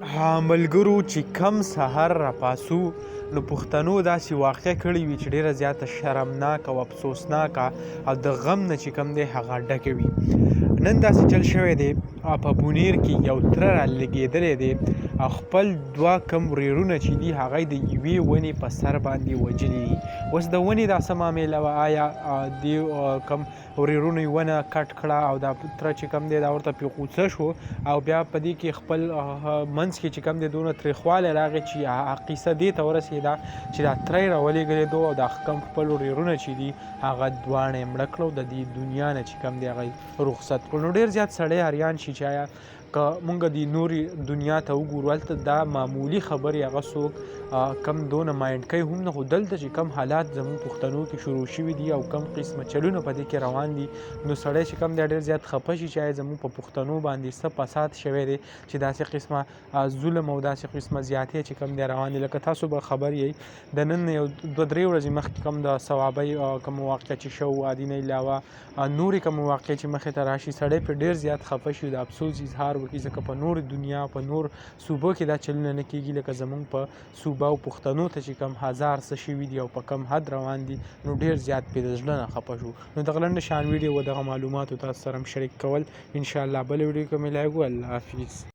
ملګرو چې کم سحر راپاسو نو پښتنو داسې واقع کړې وي چې ډېره زیاته شرمناک او افسوسناکه او د غم نه چې کم دی هغه ډکه وي. نن داسې چل شوی دی په بونیر کې یو تره رالګېدلی دی او خپل دوه کم ورېرونه چې دي هغه یې د یوې ونې په سر باندې وجلي دي. اوس د ونې دا څه معامله وه، آیا دې کم ورېرونو یې ونه کټ کړه او دا تره چې کم دی دا ورته پرې غوسه شو او بیا په دې کې خپل منځ کې چې کم دی دونه تریخوالی راغی چې قیصه دې ته ورسېده چې دا تره یې راولېږلی دو او دا کم خپل ورېرونه چې دي هغه دواړه یې مړه کړه او د دې دنیا نه چې کم دی هغه یې رخصت کړو. نو ډېر زیات سړی حیران شي چې آیا که مونږ د نورې دنیا ته وګورو هلته دا معمولي خبرې هغه څوک کم دونه مایند کوي هم نه، خو دلته چې کم حالات زموږ پښتنو کې شروع شوي دي او کم قسمه چلونه په دې کې روان دي نو سړی چې کم دی ډېر زیات خفه شي چې آیا زموږ په پښتنو باندې څه فساد شوی دی چې داسې قسمه ظلم او داسې قسمه زیاتې چې کم دی روان دي. لکه تاسو به خبر یئ د نن یو دوه درې ورځې مخکې کم د صوابۍ کوم واقع چې شو عادي نه علاوه نورې کوم واقع چې مخې ته راشي سړی پرې ډېر زیات خفه شي د افسوس اظهار وکړي ځکه په نور دنیا په نور صوبو کې دا چلونه نه کېږي لکه زموږ په صوبه او پښتنو ته چې کم هزار څه شوي دي او په کم حد روان دي نو ډېر زیات پرې د زړه نه خفه شو. نو دغه لنډه شان ویډیو و دغه معلوماتو تاسو سره هم شریک کول انشاءالله بله ویډیو کې ملاوو. الله حافظ.